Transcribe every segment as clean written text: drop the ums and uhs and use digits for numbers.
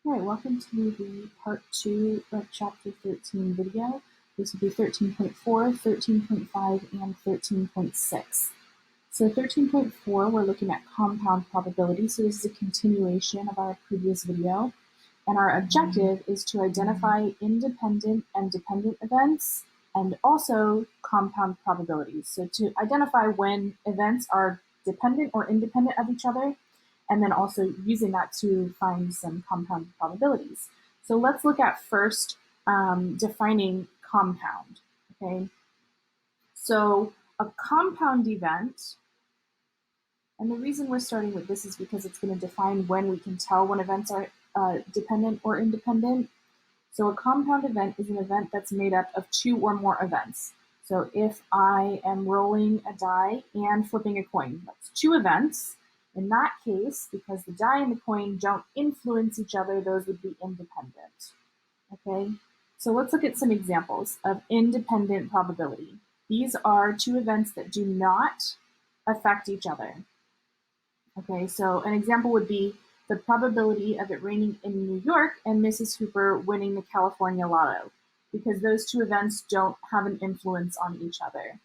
All right, welcome to the part 2 of chapter 13 video. This will be 13.4, 13.5, and 13.6. So 13.4, we're looking at compound probability. So this is a continuation of our previous video. And our objective is to identify independent and dependent events and also compound probabilities. So to identify when events are dependent or independent of each other, and then also using that to find some compound probabilities. So let's look at first defining compound, okay? So a compound event, and the reason we're starting with this is because it's going to define when we can tell when events are dependent or independent. So a compound event is an event that's made up of two or more events. So if I am rolling a die and flipping a coin, that's two events. In that case, because the die and the coin don't influence each other, those would be independent. Okay, so let's look at some examples of independent probability. These are two events that do not affect each other. Okay, so an example would be the probability of it raining in New York and Mrs. Hooper winning the California Lotto, because those two events don't have an influence on each other.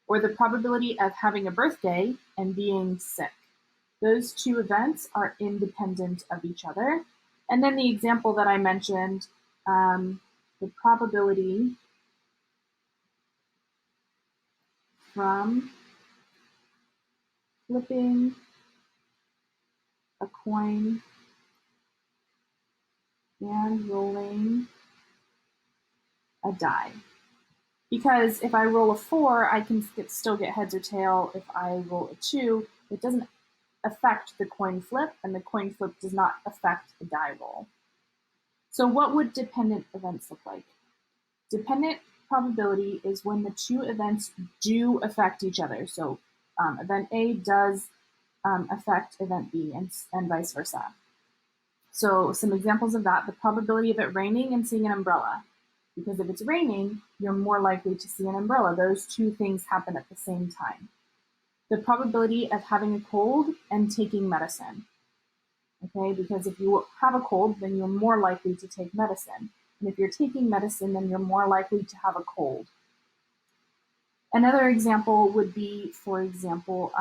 Or the probability of having a birthday and being sick. Those two events are independent of each other. And then the example that I mentioned, the probability from flipping a coin and rolling a die. Because if I roll a 4, I can still get heads or tail. If I roll a 2, it doesn't affect the coin flip, and the coin flip does not affect the die roll. So what would dependent events look like? Dependent probability is when the two events do affect each other. So event A does affect event B and vice versa. So some examples of that, the probability of it raining and seeing an umbrella. Because if it's raining, you're more likely to see an umbrella. Those two things happen at the same time. The probability of having a cold and taking medicine. Okay, because if you have a cold, then you're more likely to take medicine. And if you're taking medicine, then you're more likely to have a cold. Another example would be, for example,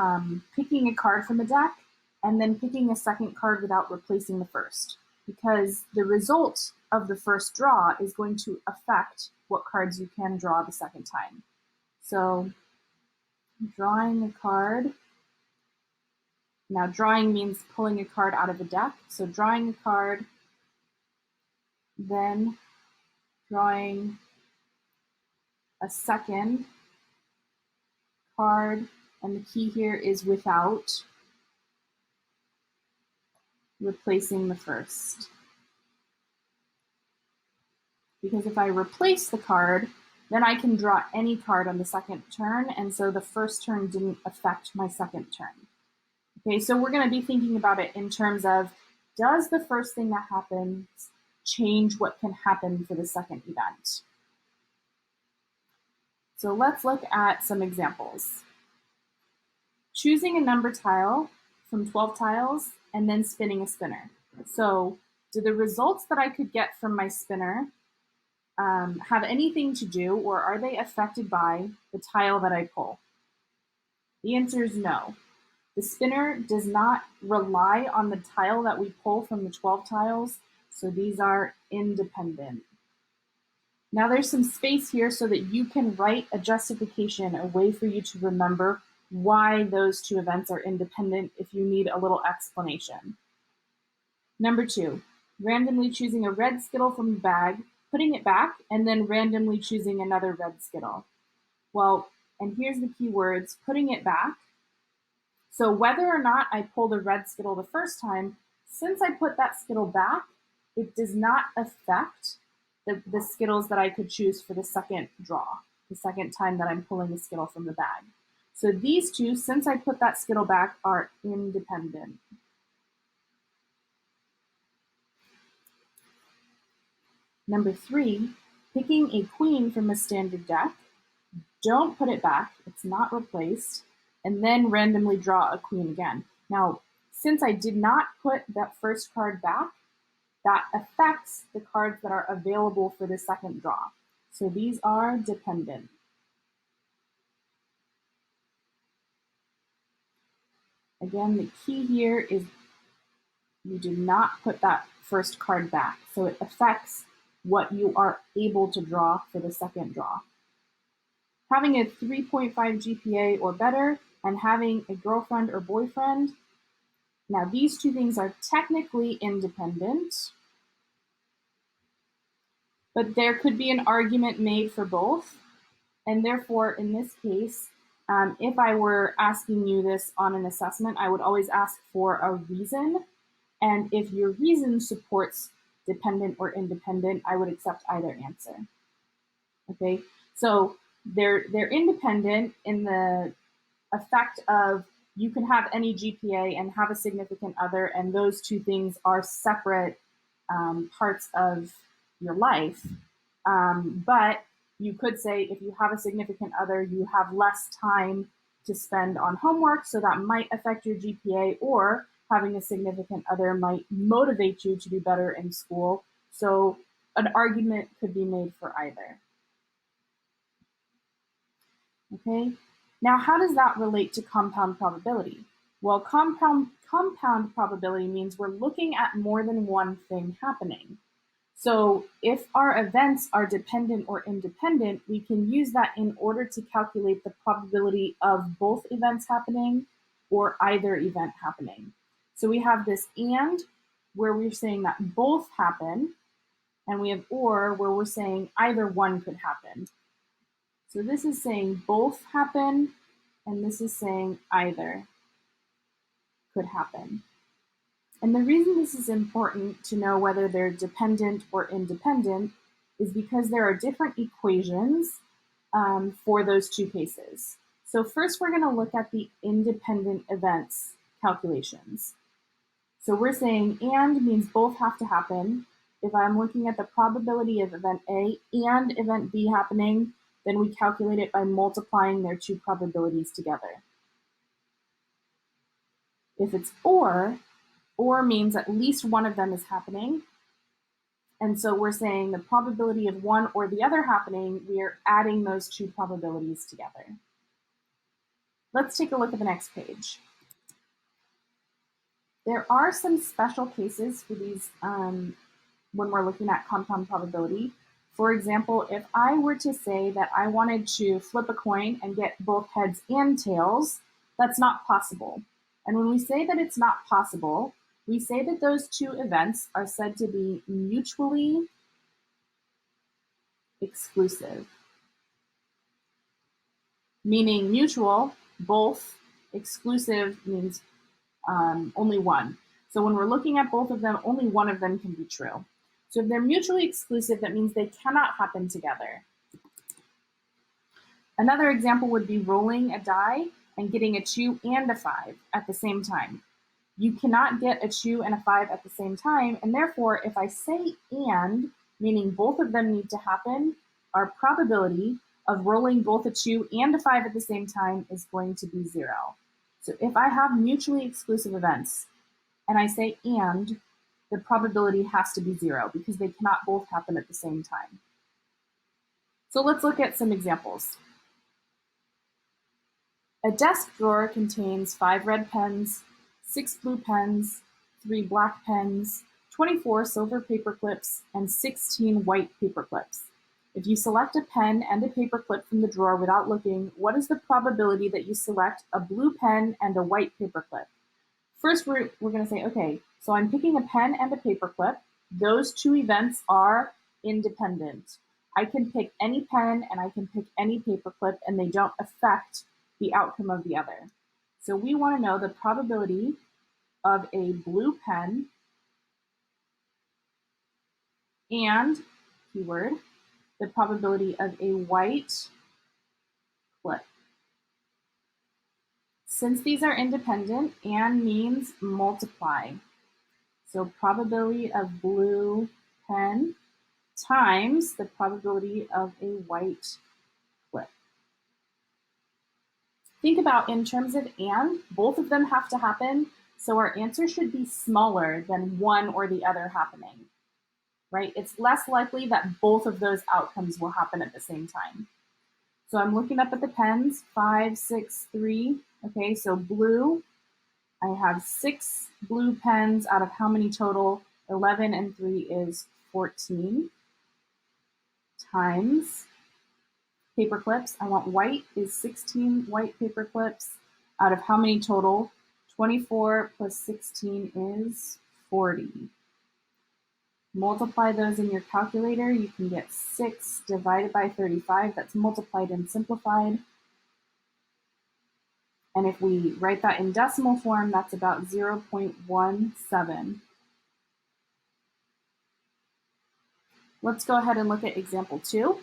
picking a card from a deck and then picking a second card without replacing the first. Because the result of the first draw is going to affect what cards you can draw the second time. So drawing a card. Now drawing means pulling a card out of a deck. So drawing a card, then drawing a second card, and the key here is without replacing the first. Because if I replace the card, then I can draw any card on the second turn, and so the first turn didn't affect my second turn. Okay, so we're going to be thinking about it in terms of, does the first thing that happens change what can happen for the second event? So let's look at some examples. Choosing a number tile from 12 tiles and then spinning a spinner. So do the results that I could get from my spinner have anything to do, or are they affected by the tile that I pull? The answer is no. The spinner does not rely on the tile that we pull from the 12 tiles, so these are independent. Now there's some space here so that you can write a justification, a way for you to remember why those two events are independent if you need a little explanation. Number 2, randomly choosing a red Skittle from the bag, putting it back, and then randomly choosing another red Skittle. Well, and here's the key words, putting it back. So whether or not I pulled a red Skittle the first time, since I put that Skittle back, it does not affect the Skittles that I could choose for the second draw, the second time that I'm pulling a Skittle from the bag. So these two, since I put that Skittle back, are independent. Number 3, picking a queen from a standard deck. Don't put it back, it's not replaced, and then randomly draw a queen again. Now, since I did not put that first card back, that affects the cards that are available for the second draw. So these are dependent. Again, the key here is you do not put that first card back. So it affects what you are able to draw for the second draw. Having a 3.5 GPA or better and having a girlfriend or boyfriend, now these two things are technically independent, but there could be an argument made for both. And therefore, in this case, if I were asking you this on an assessment, I would always ask for a reason. And if your reason supports dependent or independent, I would accept either answer. Okay, so they're independent in the effect of you can have any GPA and have a significant other, and those two things are separate parts of your life. But you could say if you have a significant other, you have less time to spend on homework, so that might affect your GPA, or having a significant other might motivate you to do better in school. So an argument could be made for either. Okay, now how does that relate to compound probability? Well, compound probability means we're looking at more than one thing happening. So if our events are dependent or independent, we can use that in order to calculate the probability of both events happening or either event happening. So we have this and, where we're saying that both happen, and we have or, where we're saying either one could happen. So this is saying both happen, and this is saying either could happen. And the reason this is important to know whether they're dependent or independent is because there are different equations for those two cases. So first we're going to look at the independent events calculations. So we're saying and means both have to happen. If I'm looking at the probability of event A and event B happening, then we calculate it by multiplying their two probabilities together. If it's or means at least one of them is happening. And so we're saying the probability of one or the other happening, we are adding those two probabilities together. Let's take a look at the next page. There are some special cases for these when we're looking at compound probability. For example, if I were to say that I wanted to flip a coin and get both heads and tails, that's not possible. And when we say that it's not possible, we say that those two events are said to be mutually exclusive. Meaning mutual, both, exclusive means only one. So when we're looking at both of them, only one of them can be true. So if they're mutually exclusive, that means they cannot happen together. Another example would be rolling a die and getting a 2 and a 5 at the same time. You cannot get a 2 and a 5 at the same time, and therefore if I say and, meaning both of them need to happen, our probability of rolling both a 2 and a 5 at the same time is going to be 0. So if I have mutually exclusive events and I say and, the probability has to be 0 because they cannot both happen at the same time. So let's look at some examples. A desk drawer contains 5 red pens, 6 blue pens, 3 black pens, 24 silver paper clips, and 16 white paper clips. If you select a pen and a paper clip from the drawer without looking, what is the probability that you select a blue pen and a white paper clip? First, we're going to say, okay, so I'm picking a pen and a paper clip. Those two events are independent. I can pick any pen and I can pick any paper clip, and they don't affect the outcome of the other. So we want to know the probability of a blue pen and, keyword, the probability of a white clip. Since these are independent, and means multiply. So probability of blue pen times the probability of a white clip. Think about in terms of and, both of them have to happen. So our answer should be smaller than one or the other happening, right? It's less likely that both of those outcomes will happen at the same time. So I'm looking up at the pens, 5, 6, 3. Okay, so blue, I have 6 blue pens out of how many total? 11 and 3 is 14 times paper clips. I want white is 16 white paper clips out of how many total? 24 plus 16 is 40. Multiply those in your calculator. You can get 6 divided by 35. That's multiplied and simplified. And if we write that in decimal form, that's about 0.17. Let's go ahead and look at example 2.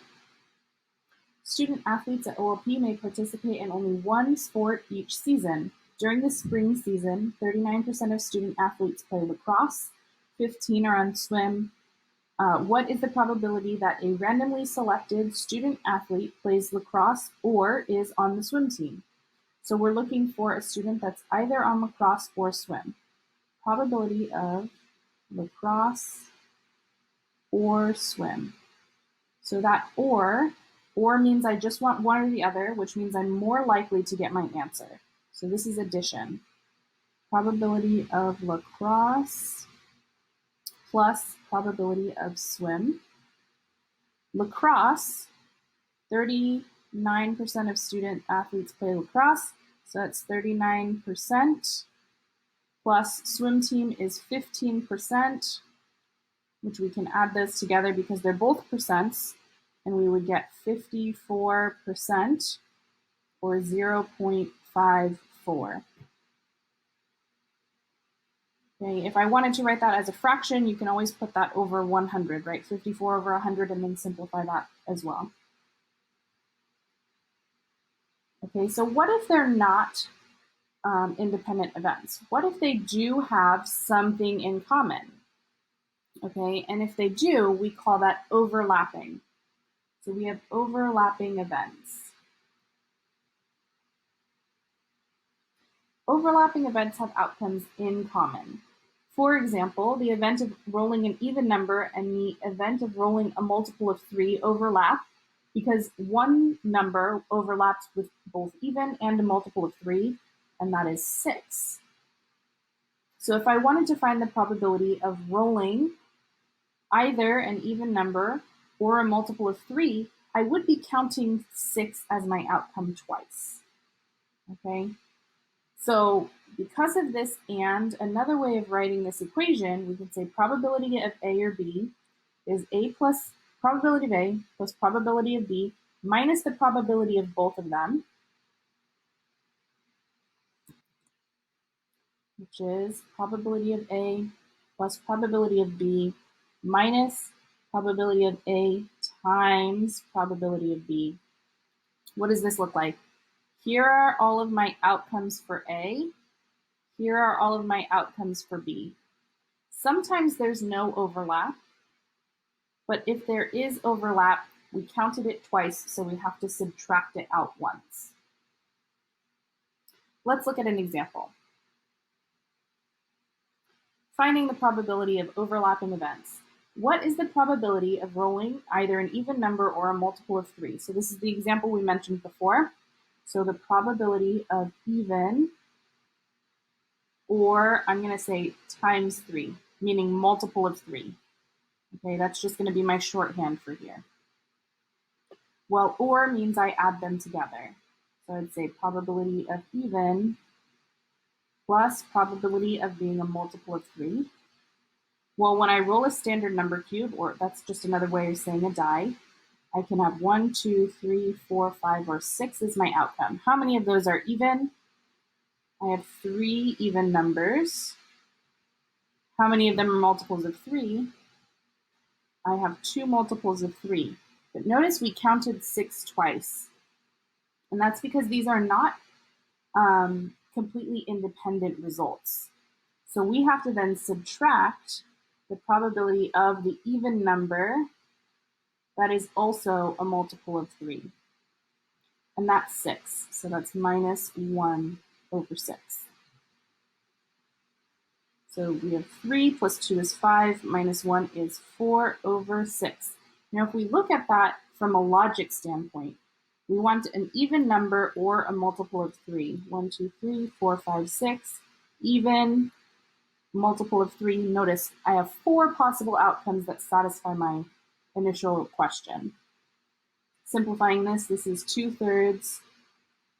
Student athletes at OLP may participate in only one sport each season. During the spring season, 39% of student athletes play lacrosse, 15 are on swim. What is the probability that a randomly selected student athlete plays lacrosse or is on the swim team? So we're looking for a student that's either on lacrosse or swim. Probability of lacrosse or swim. So that or means I just want one or the other, which means I'm more likely to get my answer. So this is addition. Probability of lacrosse plus probability of swim. Lacrosse, 39% of student athletes play lacrosse, so that's 39%, plus swim team is 15%, which we can add those together because they're both percents, and we would get 54% or 0.54. Okay, if I wanted to write that as a fraction, you can always put that over 100, right? 54 over 100 and then simplify that as well. Okay, so what if they're not independent events? What if they do have something in common? Okay, and if they do, we call that overlapping. So we have overlapping events. Overlapping events have outcomes in common. For example, the event of rolling an even number and the event of rolling a multiple of 3 overlap because one number overlaps with both even and a multiple of 3, and that is 6. So if I wanted to find the probability of rolling either an even number or a multiple of 3, I would be counting 6 as my outcome twice. Okay? So because of this and, another way of writing this equation, we can say probability of A or B is A plus probability of A plus probability of B minus the probability of both of them, which is probability of A plus probability of B minus probability of A times probability of B. What does this look like? Here are all of my outcomes for A. Here are all of my outcomes for B. Sometimes there's no overlap, but if there is overlap, we counted it twice, so we have to subtract it out once. Let's look at an example. Finding the probability of overlapping events. What is the probability of rolling either an even number or a multiple of 3? So this is the example we mentioned before. So the probability of even, or I'm going to say times 3, meaning multiple of 3. Okay, that's just going to be my shorthand for here. Well, or means I add them together. So I'd say probability of even plus probability of being a multiple of 3. Well, when I roll a standard number cube, or that's just another way of saying a die, I can have 1, 2, 3, 4, 5, or 6 is my outcome. How many of those are even? I have 3 even numbers. How many of them are multiples of 3? I have 2 multiples of 3. But notice we counted 6 twice. And that's because these are not completely independent results. So we have to then subtract the probability of the even number that is also a multiple of 3. And that's 6. So that's minus 1 over 6. So we have 3 plus 2 is 5, minus 1 is 4 over 6. Now if we look at that from a logic standpoint, we want an even number or a multiple of 3. 1, 2, 3, 4, 5, 6. Even, multiple of 3. Notice I have 4 possible outcomes that satisfy my initial question. Simplifying this is 2/3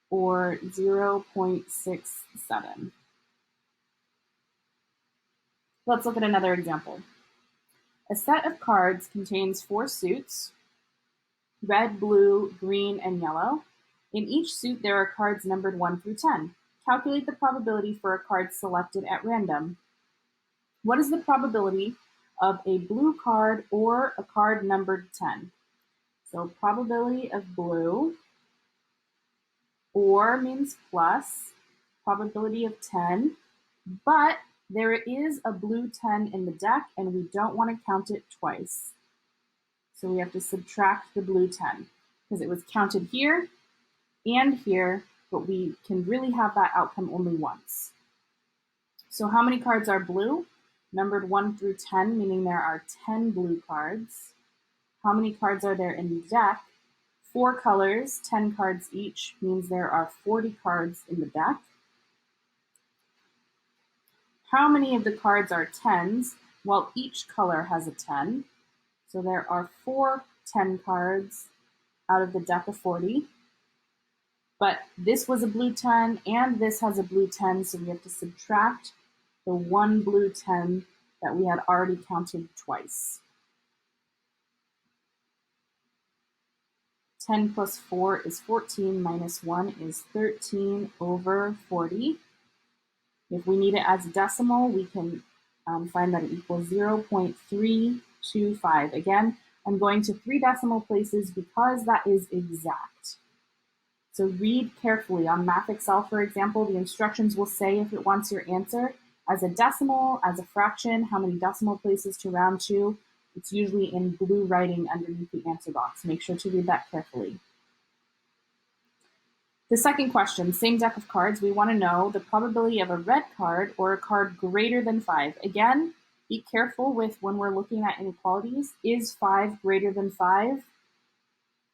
or 0.67. Let's look at another example. A set of cards contains 4 suits, red, blue, green, and yellow. In each suit, there are cards numbered 1 through 10. Calculate the probability for a card selected at random. What is the probability of a blue card or a card numbered 10? So probability of blue, or means plus, probability of 10, but there is a blue 10 in the deck and we don't want to count it twice. So we have to subtract the blue 10 because it was counted here and here, but we can really have that outcome only once. So how many cards are blue? Numbered 1 through 10, meaning there are 10 blue cards. How many cards are there in the deck? 4 colors, 10 cards each, means there are 40 cards in the deck. How many of the cards are 10s? Well, each color has a 10. So there are 4 10 cards out of the deck of 40. But this was a blue 10 and this has a blue 10, so we have to subtract the 1 blue 10 that we had already counted twice. 10 plus 4 is 14, minus 1 is 13 over 40. If we need it as a decimal, we can find that it equals 0.325. Again, I'm going to 3 decimal places because that is exact. So read carefully. On Math Excel, for example, the instructions will say if it wants your answer as a decimal, as a fraction, how many decimal places to round to. It's usually in blue writing underneath the answer box. Make sure to read that carefully. The second question, same deck of cards, we want to know the probability of a red card or a card greater than 5. Again, be careful with when we're looking at inequalities. Is 5 greater than 5?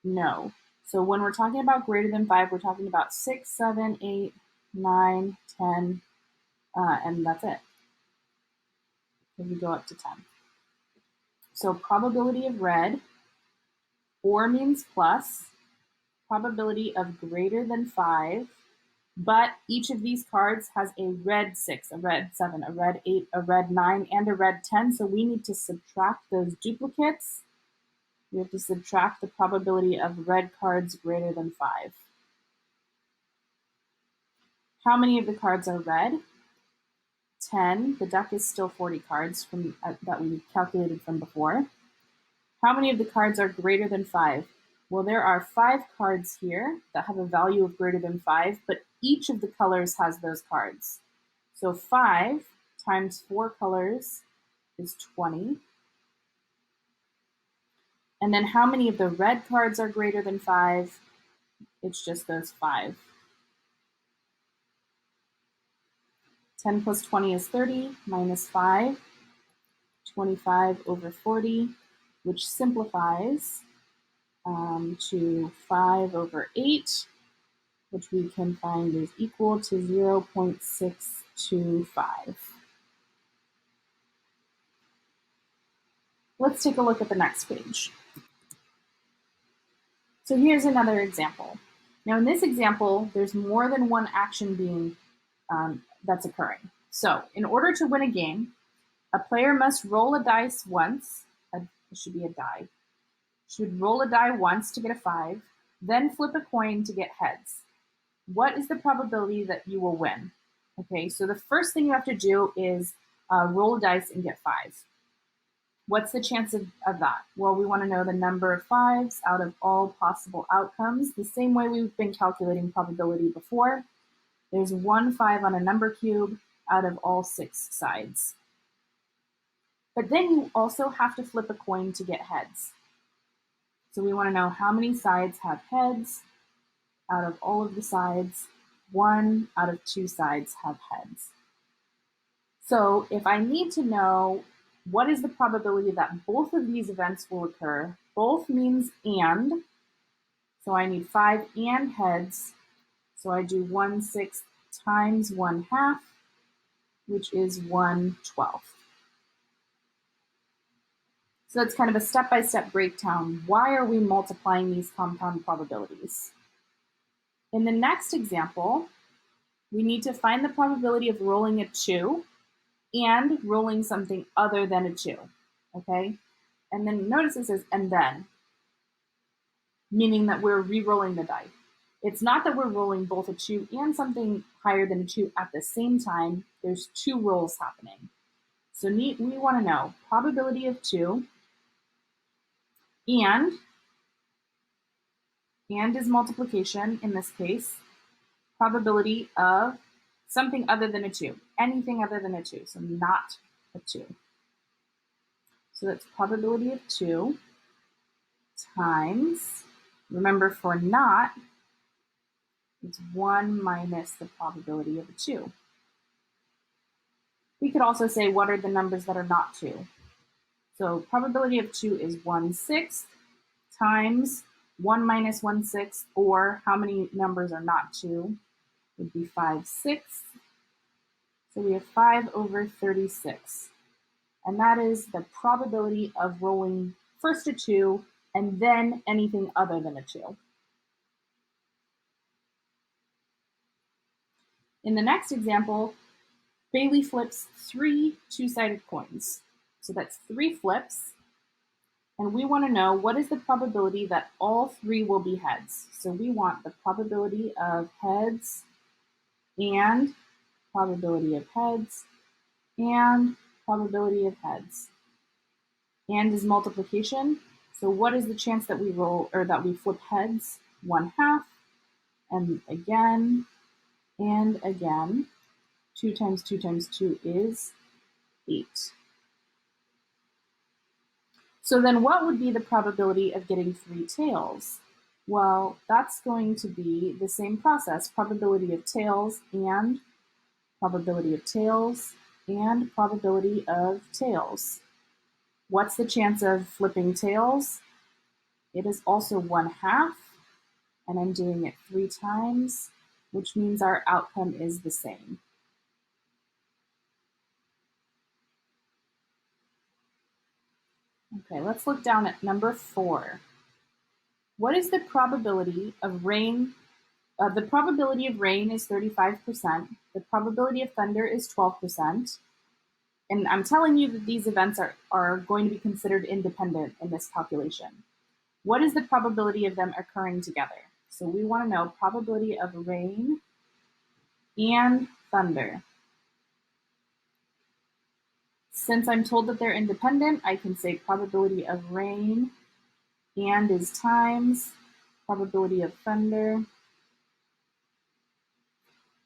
No. So when we're talking about greater than 5, we're talking about 6, 7, 8, 9, 10, and that's it. Then we go up to 10. So probability of red, or means plus, probability of greater than 5, but each of these cards has a red 6, a red 7, a red 8, a red 9, and a red 10, so we need to subtract those duplicates. We have to subtract the probability of red cards greater than 5. How many of the cards are red? 10. The deck is still 40 cards from that we calculated from before. How many of the cards are greater than 5? Well, there are 5 cards here that have a value of greater than 5, but each of the colors has those cards. So 5 times 4 colors is 20. And then how many of the red cards are greater than 5? It's just those 5. 10 plus 20 is 30, minus 5, 25 over 40, which simplifies to 5 over 8, which we can find is equal to 0.625. Let's take a look at the next page. So here's another example. Now in this example, there's more than one action being that's occurring. So in order to win a game, a player must roll a dice once, it should be a die, should roll a die once to get a 5, then flip a coin to get heads. What is the probability that you will win? Okay, so the first thing you have to do is roll a dice and get 5. What's the chance of that? Well, we want to know the number of 5s out of all possible outcomes, the same way we've been calculating probability before. There's 1 5 on a number cube out of all 6 sides. But then you also have to flip a coin to get heads. So we want to know how many sides have heads out of all of the sides. 1 out of 2 sides have heads. So if I need to know what is the probability that both of these events will occur, both means and, so I need 5 and heads, so I do 1/6 times 1/2, which is 1/12. So that's kind of a step-by-step breakdown. Why are we multiplying these compound probabilities? In the next example, we need to find the probability of rolling a 2 and rolling something other than a 2, okay? And then notice it says, and then, meaning that we're re-rolling the die. It's not that we're rolling both a 2 and something higher than a 2 at the same time. There's 2 rolls happening. So we want to know probability of 2 and is multiplication in this case, probability of something other than a 2, anything other than a 2, so not a 2. So that's probability of 2 times, remember for not, it's 1 minus the probability of a 2. We could also say what are the numbers that are not 2. So probability of 2 is 1/6 times 1 minus 1/6, or how many numbers are not 2 would be 5/6. So we have 5/36. And that is the probability of rolling first a 2 and then anything other than a 2. In the next example, Bailey flips 3 two-sided coins. So that's 3 flips. And we want to know what is the probability that all 3 will be heads. So we want the probability of heads and probability of heads and probability of heads. And is multiplication. So what is the chance that we roll or that we flip heads? 1/2. And again, and again. 2 times 2 times 2 is 8. So then what would be the probability of getting 3 tails? Well, that's going to be the same process, probability of tails and probability of tails and probability of tails. What's the chance of flipping tails? It is also 1/2, and I'm doing it 3 times, which means our outcome is the same. Okay, let's look down at number 4. What is the probability of rain? The probability of rain is 35%. The probability of thunder is 12%. And I'm telling you that these events are going to be considered independent in this calculation. What is the probability of them occurring together? So we want to know probability of rain and thunder. Since I'm told that they're independent, I can say probability of rain and is times probability of thunder.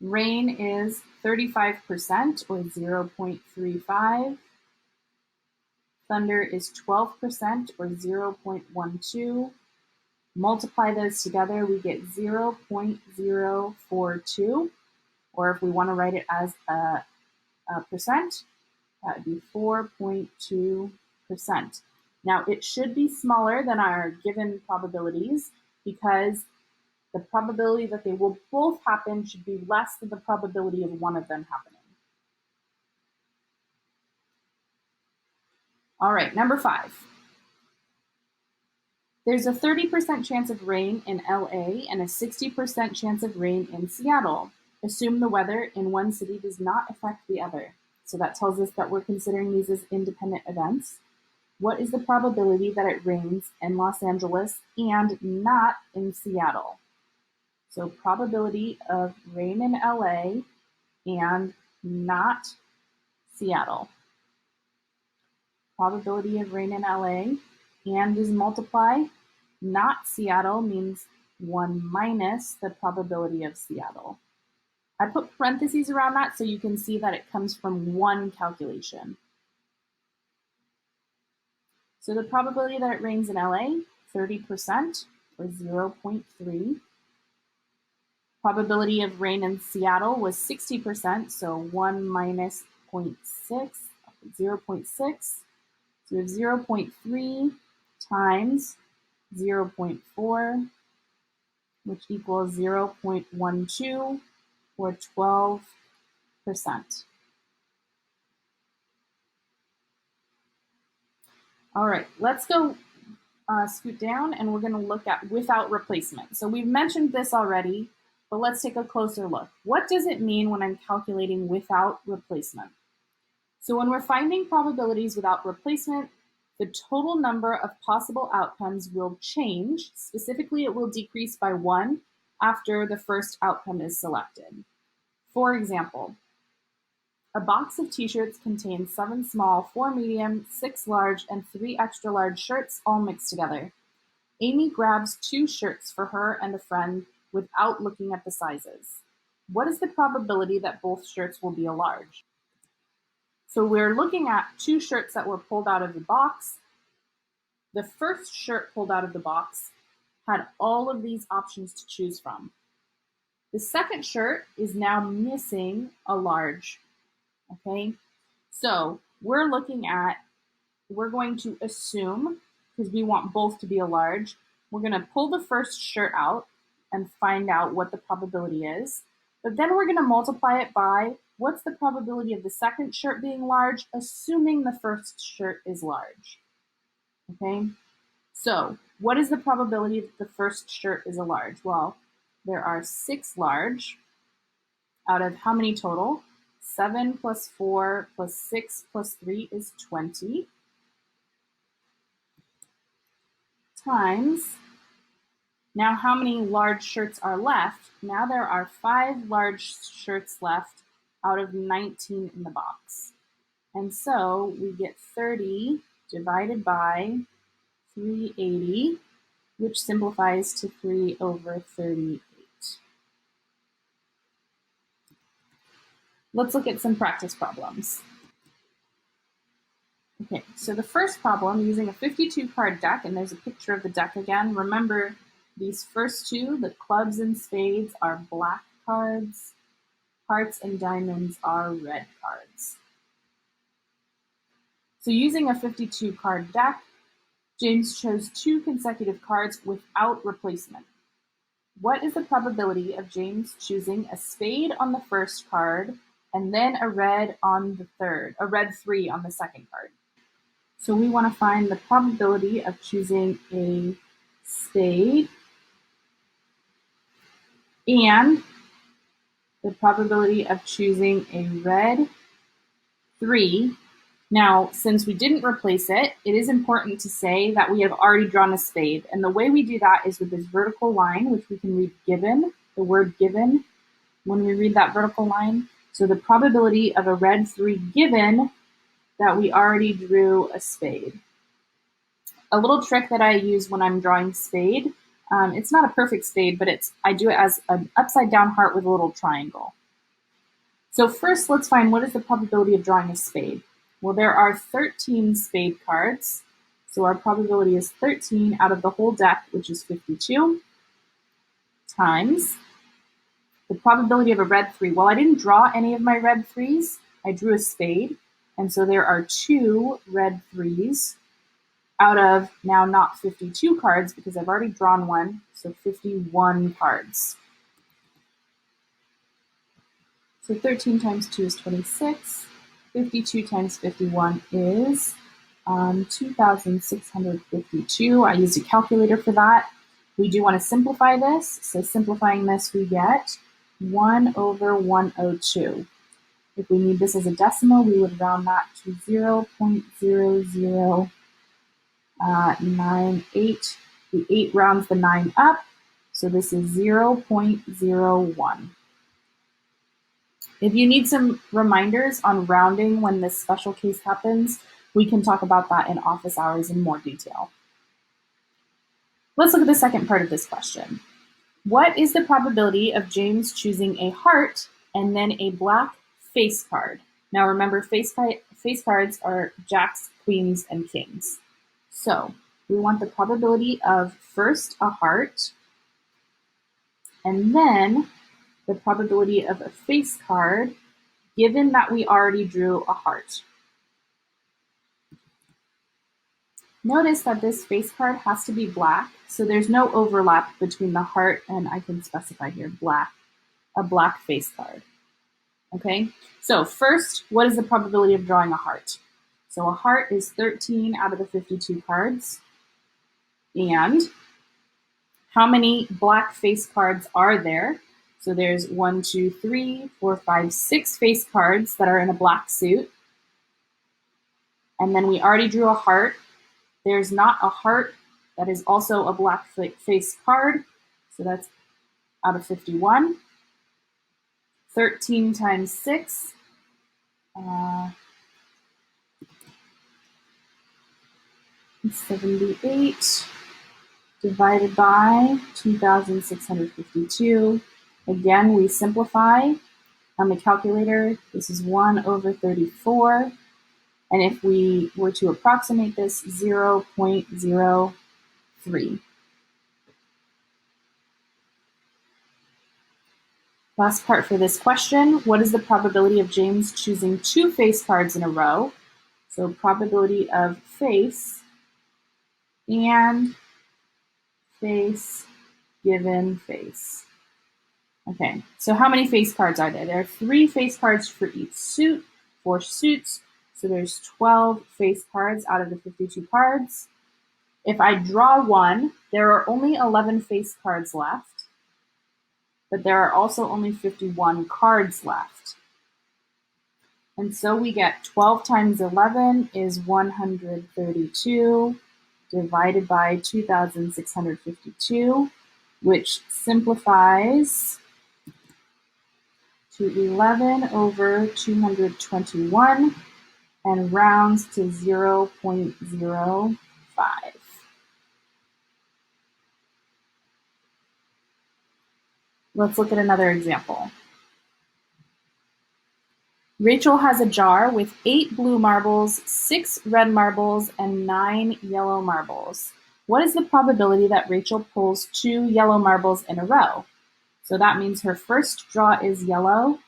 Rain is 35% or 0.35. Thunder is 12% or 0.12. Multiply those together, we get 0.042, or if we want to write it as a percent, that would be 4.2%. Now, it should be smaller than our given probabilities because the probability that they will both happen should be less than the probability of one of them happening. All right, number 5. There's a 30% chance of rain in LA and a 60% chance of rain in Seattle. Assume the weather in one city does not affect the other. So that tells us that we're considering these as independent events. What is the probability that it rains in Los Angeles and not in Seattle? So probability of rain in LA and not Seattle. Probability of rain in LA and is multiply. Not Seattle means 1 minus the probability of Seattle. I put parentheses around that so you can see that it comes from one calculation. So the probability that it rains in LA, 30% or 0.3. Probability of rain in Seattle was 60%, so 1 minus 0.6, 0.6. So we have 0.3 times 0.4, which equals 0.12, or 12%. All right, let's go scoot down, and we're going to look at without replacement. So we've mentioned this already, but let's take a closer look. What does it mean when I'm calculating without replacement? So when we're finding probabilities without replacement, the total number of possible outcomes will change. Specifically, it will decrease by 1 after the first outcome is selected. For example, a box of t-shirts contains 7 small, 4 medium, 6 large, and 3 extra large shirts all mixed together. Amy grabs 2 shirts for her and a friend without looking at the sizes. What is the probability that both shirts will be a large? So we're looking at 2 shirts that were pulled out of the box. The first shirt pulled out of the box had all of these options to choose from. The second shirt is now missing a large, okay? So we're going to assume, because we want both to be a large, we're going to pull the first shirt out and find out what the probability is. But then we're going to multiply it by what's the probability of the second shirt being large, assuming the first shirt is large. Okay? So what is the probability that the first shirt is a large? Well, there are 6 large out of how many total? 7 plus 4 plus 6 plus 3 is 20. Times, now how many large shirts are left? Now there are 5 large shirts left out of 19 in the box. And so we get 30 divided by 380, which simplifies to 3 over 38. Let's look at some practice problems. Okay, so the first problem, using a 52 card deck, and there's a picture of the deck again. Remember, these first two, the clubs and spades, are black cards. Hearts and diamonds are red cards. So using a 52 card deck, James chose 2 consecutive cards without replacement. What is the probability of James choosing a spade on the first card and then a red on the third, a red 3 on the second card? So we want to find the probability of choosing a spade and the probability of choosing a red 3. Now, since we didn't replace it, it is important to say that we have already drawn a spade. And the way we do that is with this vertical line, which we can read given, the word given, when we read that vertical line. So the probability of a red 3 given that we already drew a spade. A little trick that I use when I'm drawing spade, it's not a perfect spade, but I do it as an upside down heart with a little triangle. So first, let's find what is the probability of drawing a spade. Well, there are 13 spade cards, so our probability is 13 out of the whole deck, which is 52, times the probability of a red 3. Well, I didn't draw any of my red 3s. I drew a spade, and so there are 2 red 3s out of now not 52 cards because I've already drawn one, so 51 cards. So 13 times 2 is 26. 52 times 51 is 2,652. I used a calculator for that. We do want to simplify this. So simplifying this, we get 1 over 102. If we need this as a decimal, we would round that to 0.0098. The 8 rounds the 9 up, so this is 0.01. If you need some reminders on rounding when this special case happens, we can talk about that in office hours in more detail. Let's look at the second part of this question. What is the probability of James choosing a heart and then a black face card? Now remember, face cards are jacks, queens, and kings. So we want the probability of first a heart and then the probability of a face card given that we already drew a heart. Notice that this face card has to be black, so there's no overlap between the heart and, I can specify here, black, a black face card. Okay, so first, what is the probability of drawing a heart? So a heart is 13 out of the 52 cards. And how many black face cards are there? So there's 1, 2, 3, 4, 5, 6 face cards that are in a black suit. And then we already drew a heart. There's not a heart that is also a black face card. So that's out of 51. 13 times 6. 78 divided by 2,652. Again, we simplify on the calculator. This is 1 over 34. And if we were to approximate this, 0.03. Last part for this question, what is the probability of James choosing 2 face cards in a row? So probability of face and face given face. Okay, so how many face cards are there? There are 3 face cards for each suit, 4 suits, so there's 12 face cards out of the 52 cards. If I draw one, there are only 11 face cards left, but there are also only 51 cards left. And so we get 12 times 11 is 132 divided by 2,652, which simplifies to 11 over 221 and rounds to 0.05. Let's look at another example. Rachel has a jar with 8 blue marbles, 6 red marbles, and 9 yellow marbles. What is the probability that Rachel pulls 2 yellow marbles in a row? So that means her first draw is yellow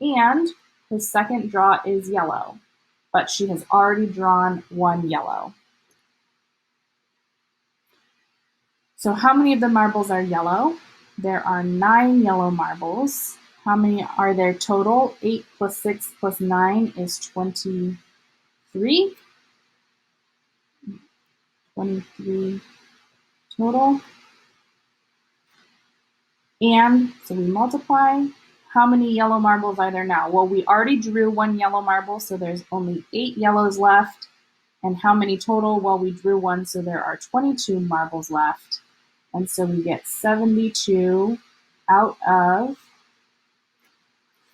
and her second draw is yellow, but she has already drawn 1 yellow. So how many of the marbles are yellow? There are 9 yellow marbles. How many are there total? 8 plus 6 plus 9 is 23. 23 total. And so we multiply. How many yellow marbles are there now? Well, we already drew 1 yellow marble, so there's only 8 yellows left. And how many total? Well, we drew 1, so there are 22 marbles left. And so we get 72 out of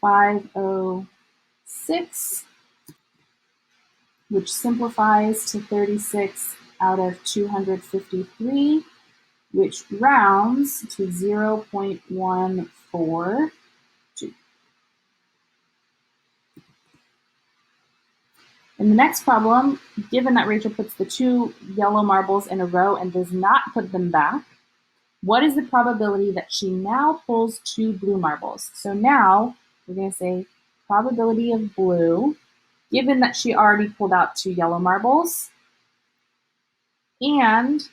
506, which simplifies to 36 out of 253, which rounds to 0.142. In the next problem, given that Rachel puts the 2 yellow marbles in a row and does not put them back, what is the probability that she now pulls 2 blue marbles? So now we're going to say probability of blue, given that she already pulled out 2 yellow marbles, and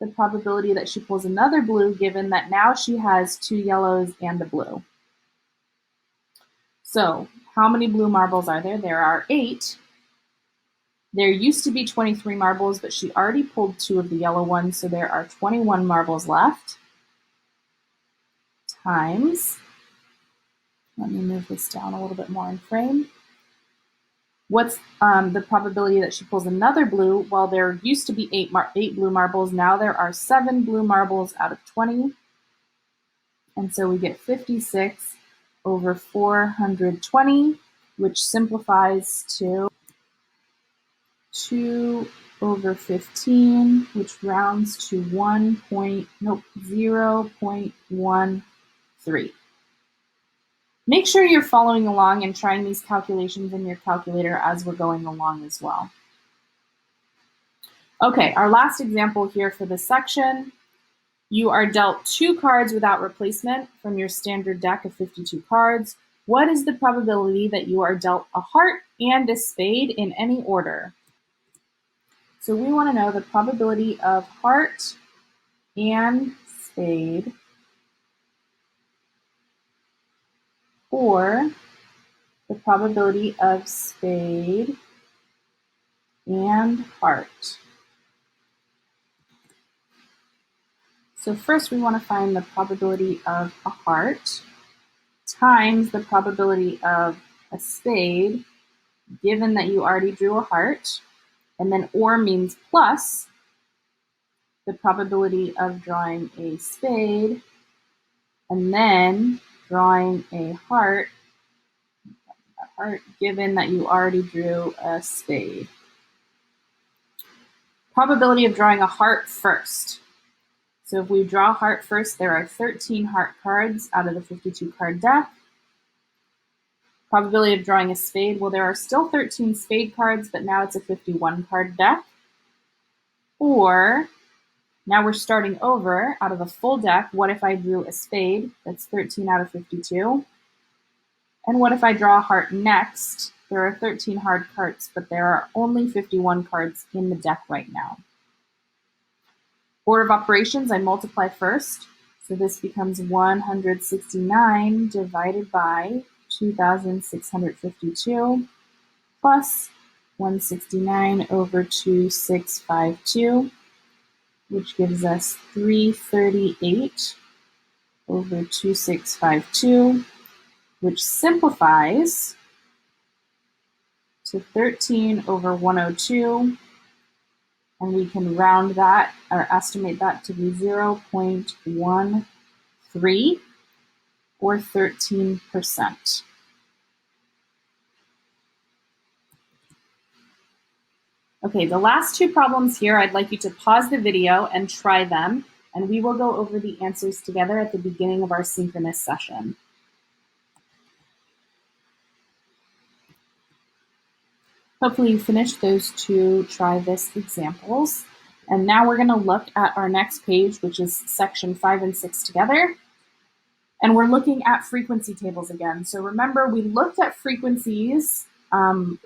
the probability that she pulls another blue, given that now she has 2 yellows and a blue. So how many blue marbles are there? There are 8. There used to be 23 marbles, but she already pulled 2 of the yellow ones, so there are 21 marbles left. Times, let me move this down a little bit more in frame. What's the probability that she pulls another blue? Well, there used to be 8 blue marbles. Now there are 7 blue marbles out of 20. And so we get 56 over 420, which simplifies to 2 over 15, which rounds to 0.13. Make sure you're following along and trying these calculations in your calculator as we're going along as well. Okay, our last example here for this section. You are dealt 2 cards without replacement from your standard deck of 52 cards. What is the probability that you are dealt a heart and a spade in any order? So we want to know the probability of heart and spade, or the probability of spade and heart. So first we want to find the probability of a heart times the probability of a spade, given that you already drew a heart, and then or means plus the probability of drawing a spade, and then drawing a heart, given that you already drew a spade. Probability of drawing a heart first. So if we draw a heart first, there are 13 heart cards out of the 52 card deck. Probability of drawing a spade, well, there are still 13 spade cards, but now it's a 51 card deck. Or now we're starting over out of a full deck. What if I drew a spade? That's 13 out of 52. And what if I draw a heart next? There are 13 hard cards, but there are only 51 cards in the deck right now. Order of operations, I multiply first. So this becomes 169 divided by 2,652 plus 169 over 2,652, which gives us 338 over 2,652, which simplifies to 13 over 102, and we can round that or estimate that to be 0.13 or 13%. Okay, the last two problems here, I'd like you to pause the video and try them, and we will go over the answers together at the beginning of our synchronous session. Hopefully you finished those two try this examples. And now we're going to look at our next page, which is section 5 and 6 together. And we're looking at frequency tables again. So remember, we looked at frequencies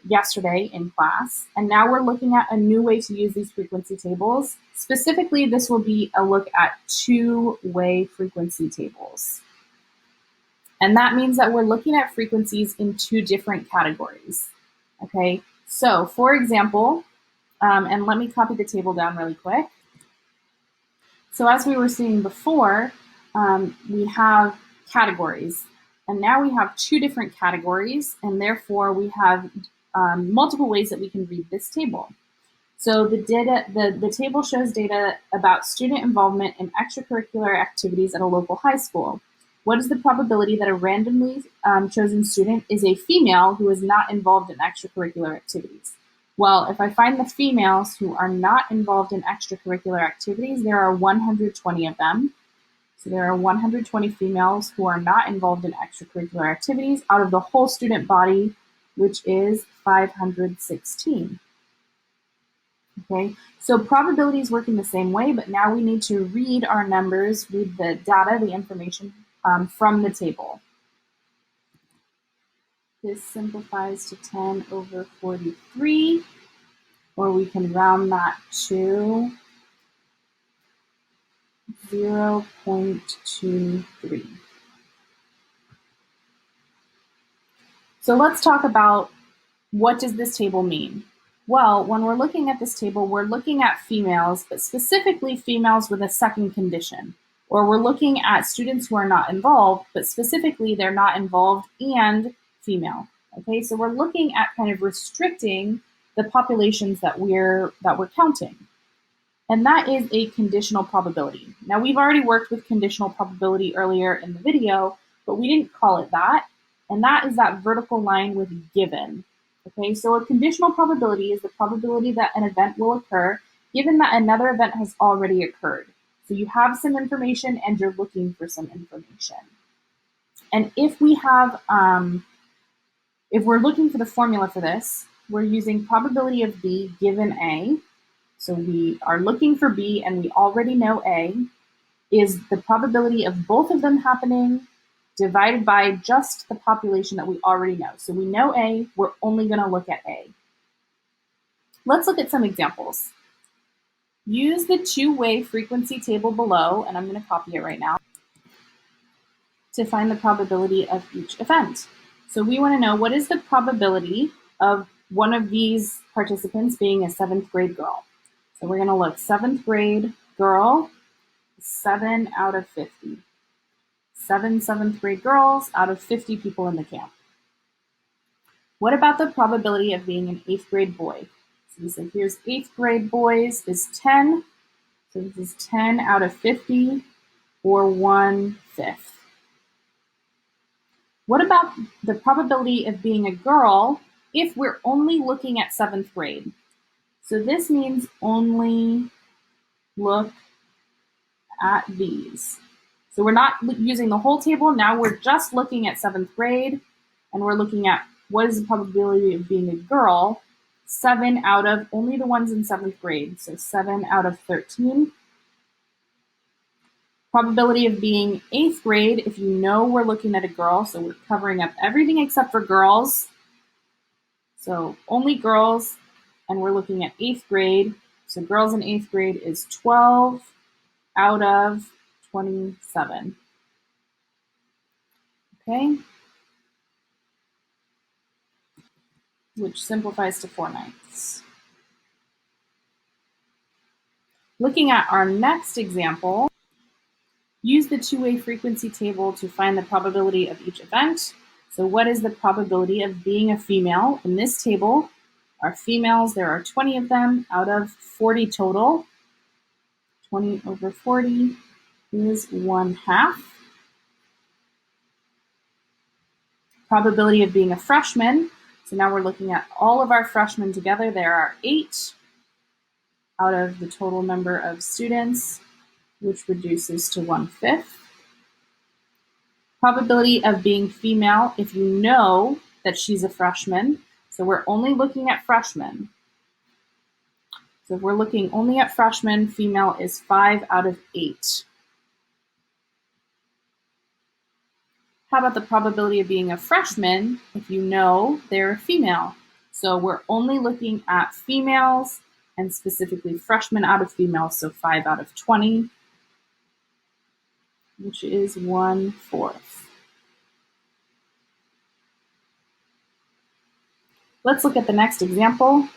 yesterday in class, and now we're looking at a new way to use these frequency tables. Specifically, this will be a look at two-way frequency tables. And that means that we're looking at frequencies in two different categories. Okay, so for example, and let me copy the table down really quick. So as we were seeing before, we have categories, and now we have two different categories, and therefore we have multiple ways that we can read this table. So the table shows data about student involvement in extracurricular activities at a local high school. What is the probability that a randomly chosen student is a female who is not involved in extracurricular activities? Well, if I find the females who are not involved in extracurricular activities, there are 120 of them. So there are 120 females who are not involved in extracurricular activities out of the whole student body, which is 516. Okay, so probabilities work in the same way, but now we need to read our numbers, read the data, the information from the table. This simplifies to 10 over 43, or we can round that to 0.23. So let's talk about what does this table mean? Well, when we're looking at this table, we're looking at females, but specifically females with a second condition. Or we're looking at students who are not involved, but specifically they're not involved and female. Okay, so we're looking at kind of restricting the populations that we're counting. And that is a conditional probability. Now, we've already worked with conditional probability earlier in the video, but we didn't call it that. And that is that vertical line with given. Okay, so a conditional probability is the probability that an event will occur given that another event has already occurred. So you have some information and you're looking for some information. And if we have, if we're looking for the formula for this, we're using probability of B given A. So we are looking for B and we already know A is the probability of both of them happening divided by just the population that we already know. So we know A, we're only going to look at A. Let's look at some examples. Use the two-way frequency table below, and I'm going to copy it right now, to find the probability of each event. So we want to know, what is the probability of one of these participants being a 7th grade girl? So we're going to look 7th grade girl, 7 out of 50. 7 7th grade girls out of 50 people in the camp. What about the probability of being an 8th grade boy? So we say here's 8th grade boys is 10. So this is 10 out of 50, or 1/5. What about the probability of being a girl if we're only looking at 7th grade? So this means only look at these. So we're not using the whole table. Now we're just looking at 7th grade, and we're looking at what is the probability of being a girl. 7 out of only the ones in 7th grade. So 7 out of 13. Probability of being 8th grade, if you know we're looking at a girl, so we're covering up everything except for girls. So only girls, and we're looking at 8th grade. So girls in 8th grade is 12 out of 27. Okay? Which simplifies to 4/9. Looking at our next example, use the two-way frequency table to find the probability of each event. So what is the probability of being a female? In this table, our females, there are 20 of them out of 40 total. 20 over 40 is 1/2. Probability of being a freshman. So now we're looking at all of our freshmen together. There are 8 out of the total number of students, which reduces to 1/5. Probability of being female, if you know that she's a freshman. So we're only looking at freshmen. So if we're looking only at freshmen, female is 5 out of 8. How about the probability of being a freshman if you know they're a female? So we're only looking at females, and specifically freshmen out of females, so 5 out of 20, which is 1/4. Let's look at the next example.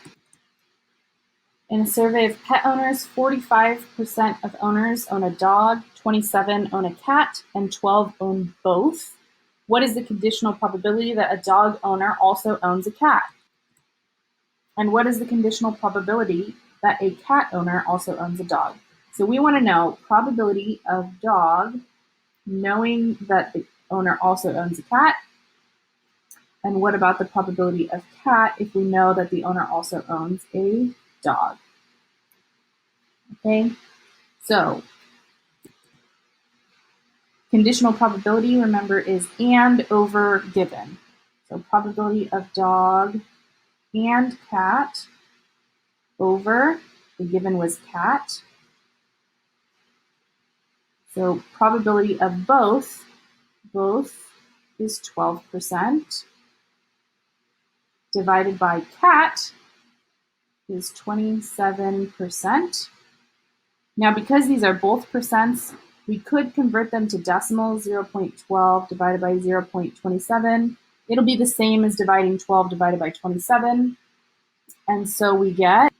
In a survey of pet owners, 45% of owners own a dog, 27 own a cat, and 12 own both. What is the conditional probability that a dog owner also owns a cat? And what is the conditional probability that a cat owner also owns a dog? So we want to know probability of dog knowing that the owner also owns a cat. And what about the probability of cat if we know that the owner also owns a dog? Okay, so conditional probability, remember, is and over given. So probability of dog and cat over, the given was cat. So probability of both is 12%, divided by cat is 27%. Now, because these are both percents, we could convert them to decimals. 0.12 divided by 0.27. It'll be the same as dividing 12 divided by 27. And so we get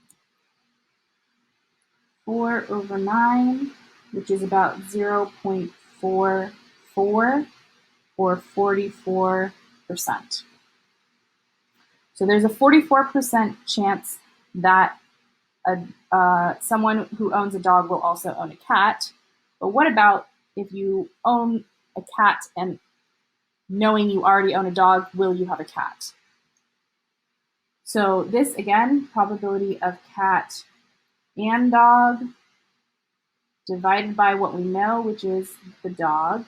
4 over 9, which is about 0.44, or 44%. So there's a 44% chance that someone who owns a dog will also own a cat. But what about if you own a cat and knowing you already own a dog, will you have a cat? So this, again, probability of cat and dog divided by what we know, which is the dog.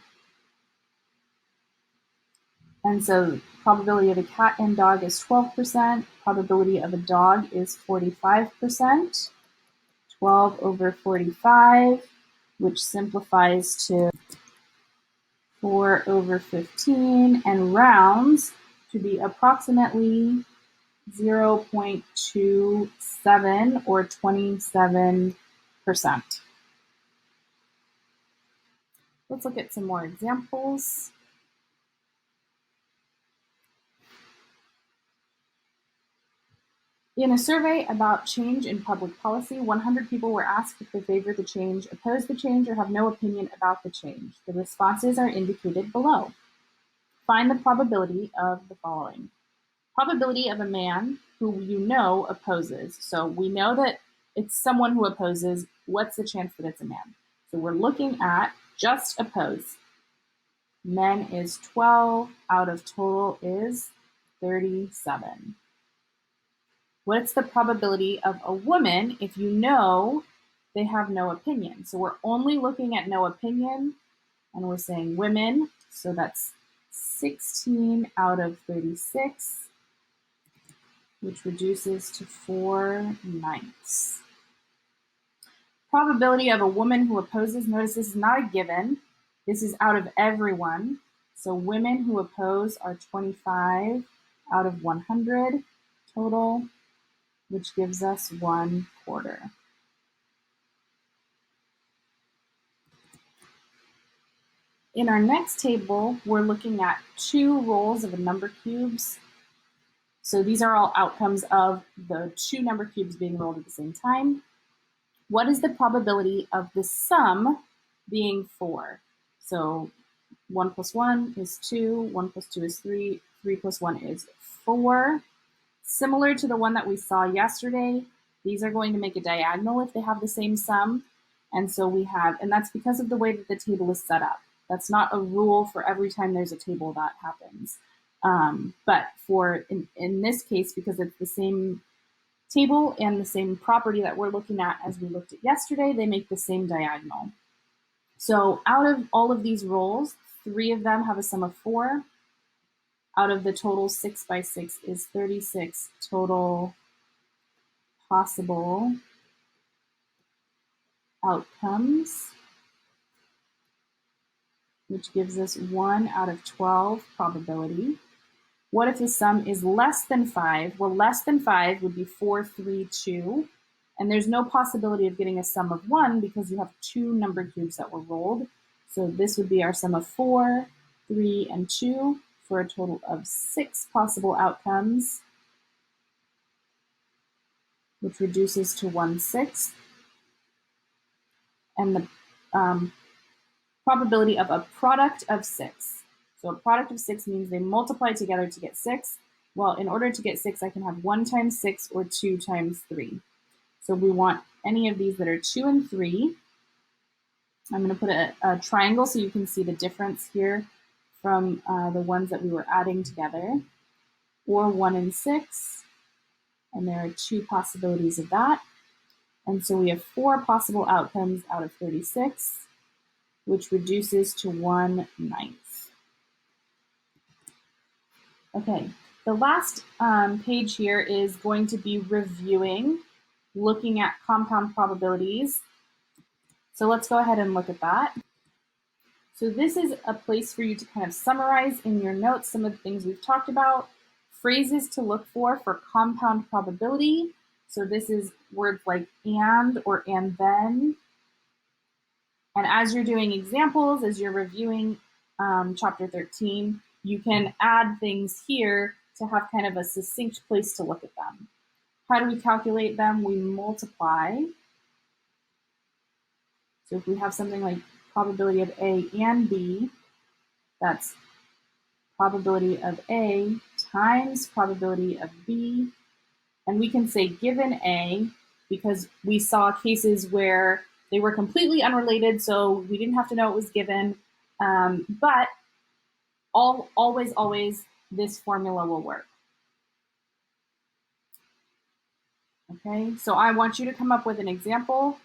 And so probability of a cat and dog is 12%. Probability of a dog is 45%. 12 over 45, which simplifies to 4 over 15, and rounds to be approximately 0.27 or 27%. Let's look at some more examples. In a survey about change in public policy, 100 people were asked if they favor the change, oppose the change, or have no opinion about the change. The responses are indicated below. Find the probability of the following. Probability of a man who you know opposes. So we know that it's someone who opposes. What's the chance that it's a man? So we're looking at just oppose. Men is 12 out of total is 37. What's the probability of a woman if you know they have no opinion? So we're only looking at no opinion, and we're saying women. So that's 16 out of 36, which reduces to 4/9. Probability of a woman who opposes, notice this is not a given. This is out of everyone. So women who oppose are 25 out of 100 total, which gives us 1/4. In our next table, we're looking at 2 rolls of number cubes. So these are all outcomes of the 2 number cubes being rolled at the same time. What is the probability of the sum being 4? So 1 plus 1 is 2, 1 plus 2 is 3, 3 plus 1 is 4. Similar to the one that we saw yesterday, these are going to make a diagonal if they have the same sum. And so we have, and that's because of the way that the table is set up. That's not a rule for every time there's a table that happens. But for in this case, because it's the same table and the same property that we're looking at as we looked at yesterday, they make the same diagonal. So out of all of these rolls, 3 of them have a sum of 4. Out of the total 6 by 6 is 36 total possible outcomes, which gives us 1 out of 12 probability. What if the sum is less than 5? Well, less than 5 would be 4, 3, 2. And there's no possibility of getting a sum of 1 because you have 2 number cubes that were rolled. So this would be our sum of 4, 3, and 2 for a total of 6 possible outcomes, which reduces to 1/6. And the probability of a product of 6. So a product of 6 means they multiply together to get 6. Well, in order to get 6, I can have 1 times 6 or 2 times 3. So we want any of these that are 2 and 3. I'm going to put a triangle so you can see the difference here from the ones that we were adding together. Or 1 and 6. And there are 2 possibilities of that. And so we have 4 possible outcomes out of 36, which reduces to 1/9. Okay, the last page here is going to be reviewing, looking at compound probabilities. So let's go ahead and look at that. So this is a place for you to kind of summarize in your notes some of the things we've talked about, phrases to look for compound probability. So this is words like and or and then. And as you're doing examples, as you're reviewing chapter 13, you can add things here to have kind of a succinct place to look at them. How do we calculate them? We multiply. So if we have something like probability of A and B, that's probability of A times probability of B. And we can say given A, because we saw cases where they were completely unrelated, so we didn't have to know it was given. But always, this formula will work. Okay, so I want you to come up with an example.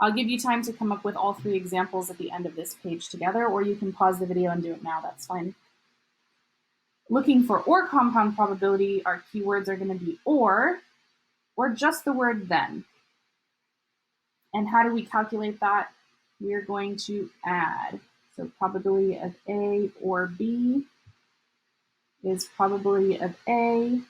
I'll give you time to come up with all 3 examples at the end of this page together, or you can pause the video and do it now, that's fine. Looking for or compound probability, our keywords are going to be or just the word then. And how do we calculate that? We're going to add. So probability of A or B is probability of A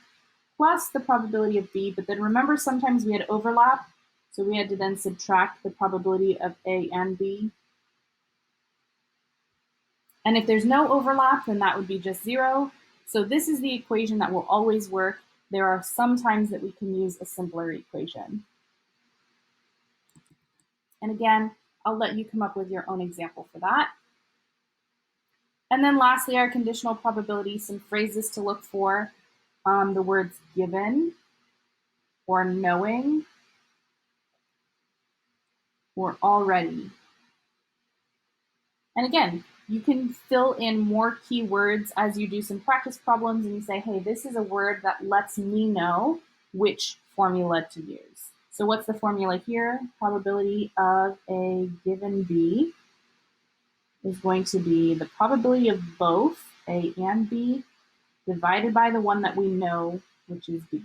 plus the probability of B, but then remember sometimes we had overlap, so we had to then subtract the probability of A and B. And if there's no overlap, then that would be just 0. So this is the equation that will always work. There are some times that we can use a simpler equation. And again, I'll let you come up with your own example for that. And then lastly, our conditional probability, some phrases to look for. The words given, or knowing, or already. And again, you can fill in more keywords as you do some practice problems and you say, hey, this is a word that lets me know which formula to use. So what's the formula here? Probability of A given B is going to be the probability of both A and B divided by the one that we know, which is B.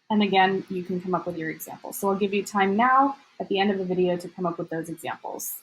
And again, you can come up with your examples. So I'll give you time now at the end of the video to come up with those examples.